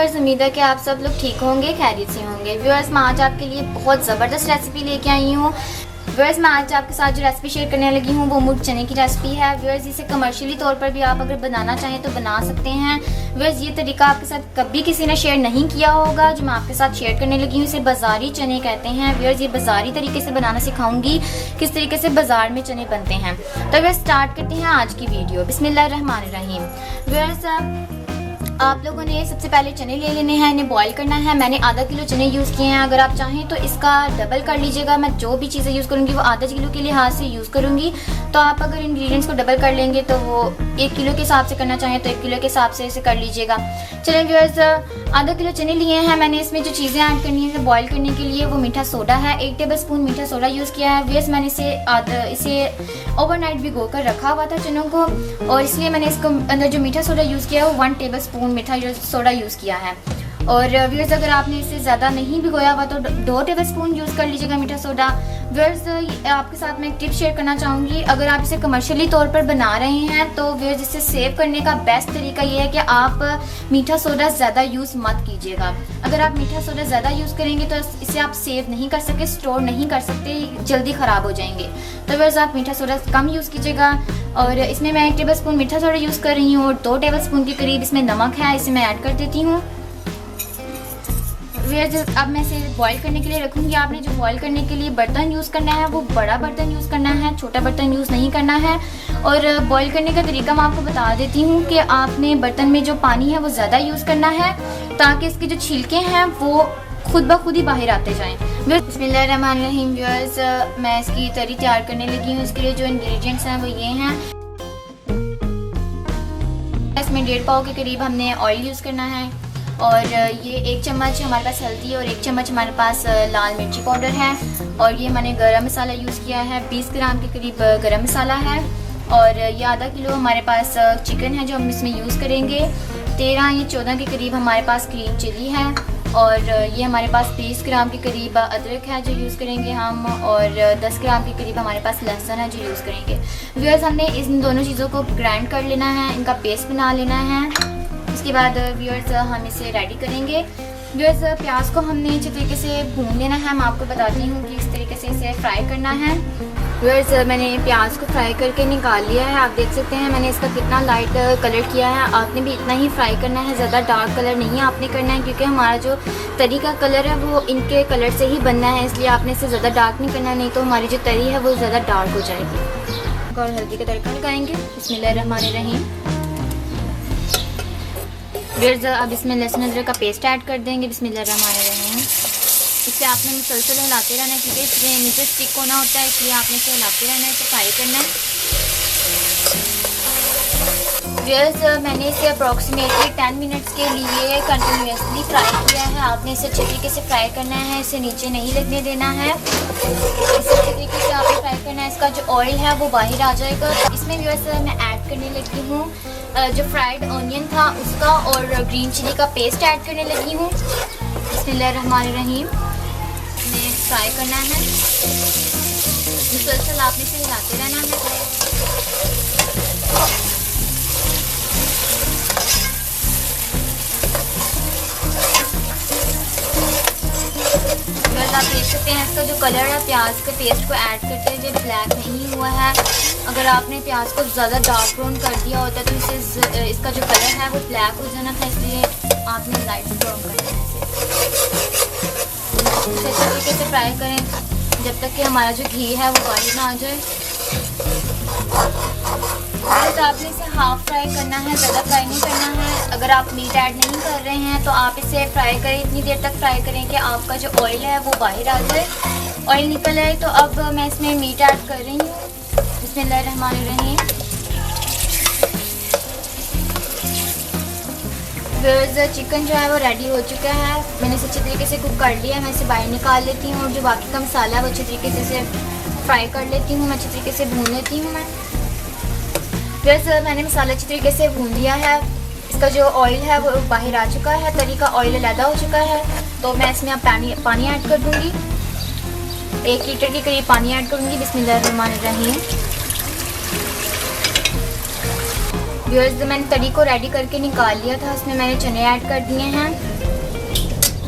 Viewers, उम्मीद है कि आप सब लोग ठीक होंगे, खैरियत से होंगे। व्यूअर्स, मैं आज आपके लिए बहुत ज़बरदस्त रेसिपी लेके आई हूँ। व्यूअर्स, मैं आज आपके साथ जो रेसिपी शेयर करने लगी हूँ वो मुर्ग चने की रेसिपी है। व्यूअर्स, इसे कमर्शियली तौर पर भी आप अगर बनाना चाहें तो बना सकते हैं। व्यूअर्स, ये तरीका आपके साथ कभी किसी ने शेयर नहीं किया होगा। जो मैं आपके साथ शेयर करने लगी हूँ इसे बाज़ारी चने कहते हैं। व्यूअर्स, ये बाज़ारी तरीके से बनाना सिखाऊंगी, किस तरीके से बाज़ार में चने बनते हैं। तो व्यूअर्स, स्टार्ट करते हैं आज की वीडियो। बिस्मिल्लाहिर्रहमानिर्रहीम। व्यूअर्स, आप लोगों ने सबसे पहले चने ले लेने हैं, इन्हें बॉईल करना है। मैंने आधा किलो चने यूज़ किए हैं। अगर आप चाहें तो इसका डबल कर लीजिएगा। मैं जो भी चीज़ें यूज़ करूँगी वो आधा किलो के लिहाज से यूज़ करूँगी। तो आप अगर इंग्रेडिएंट्स को डबल कर लेंगे तो वो 1 किलो के हिसाब से करना चाहें तो 1 किलो के हिसाब से इसे कर लीजिएगा। चलें व्यूअर्स, आधा किलो चने लिए हैं मैंने। इसमें जो चीज़ें ऐड करनी है बॉईल करने के लिए वो मीठा सोडा है। 1 टेबल स्पून मीठा सोडा यूज़ किया है। व्यूअर्स, मैंने इसे ओवरनाइट भिगो कर रखा हुआ था चनों को, और इसलिए मैंने इसको अंदर जो मीठा सोडा यूज़ किया है वो 1 टेबल स्पून मीठा सोडा यूज़ किया है। और व्यूअर्स, अगर आपने इसे ज़्यादा नहीं भिगोया हुआ तो 2 टेबल स्पून यूज़ कर लीजिएगा मीठा सोडा। व्यूअर्स, आपके साथ मैं एक टिप शेयर करना चाहूँगी। अगर आप इसे कमर्शियली तौर पर बना रहे हैं तो व्यूअर्स, इसे सेव करने का बेस्ट तरीका ये है कि आप मीठा सोडा ज़्यादा यूज़ मत कीजिएगा। अगर आप मीठा सोडा ज़्यादा यूज़ करेंगे तो इसे आप सेव नहीं कर सकते, स्टोर नहीं कर सकते, जल्दी ख़राब हो जाएंगे। तो व्यूअर्स, आप मीठा सोडा कम यूज़ कीजिएगा। और इसमें मैं 1 टेबल स्पून मीठा सोडा यूज़ कर रही हूँ और 2 टेबल स्पून के करीब इसमें नमक है, इसे मैं ऐड कर देती हूँ। अब मैं इसे बॉईल करने के लिए रखूँगी। आपने जो बॉईल करने के लिए बर्तन यूज़ करना है वो बड़ा बर्तन यूज़ करना है, छोटा बर्तन यूज़ नहीं करना है। और बॉईल करने का तरीका मैं आपको बता देती हूँ कि आपने बर्तन में जो पानी है वो ज़्यादा यूज़ करना है ताकि इसके जो छिलके हैं वो खुद ब खुद ही बाहर आते जाएँ। बिस्मिल्लाहिर्रहमानिर्रहीम। व्यूअर्स, मैं इसकी तरी तैयार करने लगी हूँ। इसके लिए जो इंग्रेडिएंट्स हैं वो ये हैं। इसमें 1.5 पाव के करीब हमने ऑयल यूज़ करना है, और ये 1 चम्मच हमारे पास हल्दी और 1 चम्मच हमारे पास लाल मिर्ची पाउडर है। और ये मैंने गरम मसाला यूज़ किया है, 20 ग्राम के करीब गरम मसाला है। और ये आधा किलो हमारे पास चिकन है जो हम इसमें यूज़ करेंगे। 13 या 14 के करीब हमारे पास ग्रीन चिली है। और ये हमारे पास 20 ग्राम के करीब अदरक है जो यूज़ करेंगे हम। और 10 ग्राम के करीब हमारे पास लहसुन है जो यूज़ करेंगे। व्यूअर्स, हमने इन दोनों चीज़ों को ग्राइंड कर लेना है, इनका पेस्ट बना लेना है। उसके बाद व्यूअर्स, हम इसे रेडी करेंगे। व्यूअर्स, प्याज को हमने अच्छे तरीके से भून लेना है। मैं आपको बताती हूँ कि इस तरीके से इसे फ्राई करना है। व्यूअर्स, मैंने प्याज को फ्राई करके निकाल लिया है। आप देख सकते हैं मैंने इसका कितना लाइट कलर किया है। आपने भी इतना ही फ्राई करना है, ज़्यादा डार्क कलर नहीं आपने करना है, क्योंकि हमारा जो तरी का कलर है वो इनके कलर से ही बनना है। इसलिए आपने इसे ज़्यादा डार्क नहीं करना, नहीं तो हमारी जो तरी है वो ज़्यादा डार्क हो जाएगी। और हल्दी का तड़का लगाएंगे। बिस्मिल्लाहिर्रहमानिर्रहीम। व्यूअर्स, अब इसमें लहसुन अदरक का पेस्ट ऐड कर देंगे। बिस्मिल्लाहिर्रहमानिर्रहीम। इसे आपने मुसलसल हिलाते रहना है, क्योंकि इसमें नीचे स्टिक होना होता है, इसलिए आपने इसे हिलाते रहना है, इसे फ्राई करना है। व्यूअर्स, मैंने इसे अप्रॉक्सीमेटली 10 मिनट्स के लिए कंटिन्यूसली फ्राई किया है। आपने इसे अच्छे तरीके से फ्राई करना है, इसे नीचे नहीं लगने देना है। इसे अच्छे तरीके से आपने फ्राई करना है। इसका जो ऑयल है वो बाहर आ जाएगा। इसमें व्यूअर्स, मैं ऐड करने लगी हूँ जो फ्राइड ऑनियन था उसका और ग्रीन चिली का पेस्ट ऐड करने लगी हूँ। बिस्मिल्लाहिर्रहमानिर्रहीम। इन्हें फ्राई करना है, मुसलसल आपने इसे हिलाते रहना है। बस आप देख सकते हैं इसका जो कलर है प्याज के पेस्ट को ऐड करते हैं जो ब्लैक नहीं हुआ है। अगर आपने प्याज को ज़्यादा डार्क ब्राउन कर दिया होता तो इसका जो कलर है वो ब्लैक हो जाना था, इसलिए आपने लाइट ब्राउन करना है। इसे अच्छे तरीके से फ्राई करें जब तक कि हमारा जो घी है वो बाहर ना आ जाए। तो आपने इसे हाफ फ्राई करना है, ज़्यादा फ्राई नहीं करना है। अगर आप मीट ऐड नहीं कर रहे हैं तो आप इसे फ्राई करें, इतनी देर तक फ्राई करें कि आपका जो ऑयल है वो बाहर आ जाए, ऑयल निकल आए। तो अब मैं इसमें मीट ऐड कर रही हूँ। बिस्मिल्लाहिर्रहमानिर्रहीम। व्यूअर्स, चिकन जो है वो रेडी हो चुका है। मैंने इसे अच्छे तरीके से कुक कर लिया है। मैं इसे बाहर निकाल लेती हूँ और जो बाकी का मसाला है वो अच्छे तरीके से इसे फ्राई कर लेती हूँ, मैं अच्छे तरीके से भून लेती हूँ। व्यूअर्स, मैंने मसाला अच्छे तरीके से भून लिया है। इसका जो ऑयल है वो बाहर आ चुका है, तरी का ऑयल अलग हो चुका है। तो मैं इसमें अब पानी ऐड कर दूँगी। 1 लीटर के करीब पानी ऐड करूँगी। बिस्मिल्लाहिर्रहमानिर्रहीम। व्यूअर्स, मैंने तरी को रेडी करके निकाल लिया था, उसमें मैंने चने ऐड कर दिए हैं।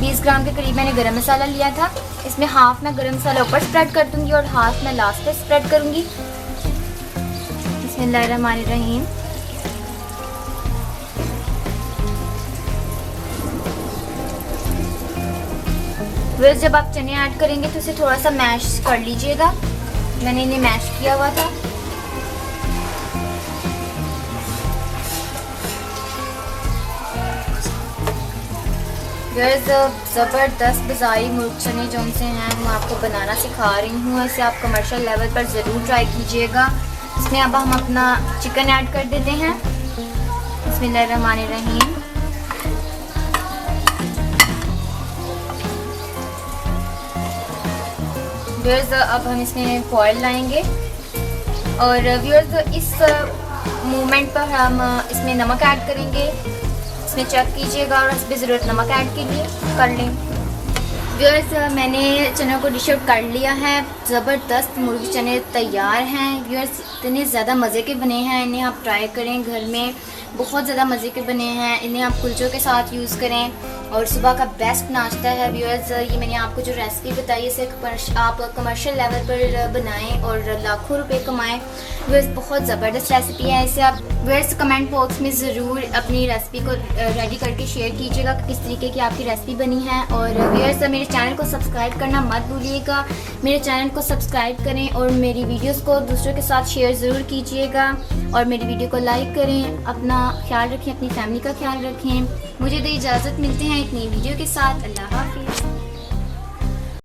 20 ग्राम के करीब मैंने गरम मसाला लिया था, इसमें हाफ मैं गरम मसाला ऊपर स्प्रेड कर दूँगी और हाफ मैं लास्ट पे स्प्रेड करूँगी। बिस्मिल्लाहिर्रहमानिर्रहीम। व्यूअर्स जब आप चने ऐड करेंगे तो इसे थोड़ा सा मैश कर लीजिएगा, मैंने इन्हें मैश किया हुआ था। व्यूअर्स ज़बरदस्त बाज़ारी मुर्ग चने जो से हैं मैं आपको बनाना सिखा रही हूँ, इसे आप कमर्शियल लेवल पर ज़रूर ट्राई कीजिएगा। इसमें अब हम अपना चिकन ऐड कर देते हैं। बिस्मिल्लाहिर्रहमानिर्रहीम। व्यूअर्स अब हम इसमें फॉइल लाएंगे और व्यूअर्स इस मोमेंट पर हम इसमें नमक ऐड करेंगे। इसमें चेक कीजिएगा और इस पर ज़रूरत नमक ऐड कर लें। व्यूअर्स मैंने चनों को डिश आउट कर लिया है, ज़बरदस्त मुर्गी चने तैयार हैं। व्यूअर्स इतने ज़्यादा मज़े के बने हैं, इन्हें आप ट्राई करें घर में, बहुत ज़्यादा मज़े के बने हैं। इन्हें आप कुलचों के साथ यूज़ करें और सुबह का बेस्ट नाश्ता है। व्यूअर्स ये मैंने आपको जो रेसिपी बताई इसे आप कमर्शियल लेवल पर बनाएं और लाखों रुपए कमाएं। व्यूअर्स बहुत ज़बरदस्त रेसिपी है, इसे आप व्यूअर्स कमेंट बॉक्स में ज़रूर अपनी रेसिपी को रेडी करके शेयर कीजिएगा कि किस तरीके की आपकी रेसिपी बनी है। और व्यूअर्स मेरे चैनल को सब्सक्राइब करना मत भूलिएगा, मेरे चैनल को सब्सक्राइब करें और मेरी वीडियोस को दूसरों के साथ शेयर ज़रूर कीजिएगा और मेरी वीडियो को लाइक करें। अपना ख्याल रखें, अपनी फैमिली का ख्याल रखें। मुझे तो इजाज़त, मिलते हैं एक नई वीडियो के साथ। अल्लाह हाफ़िज़।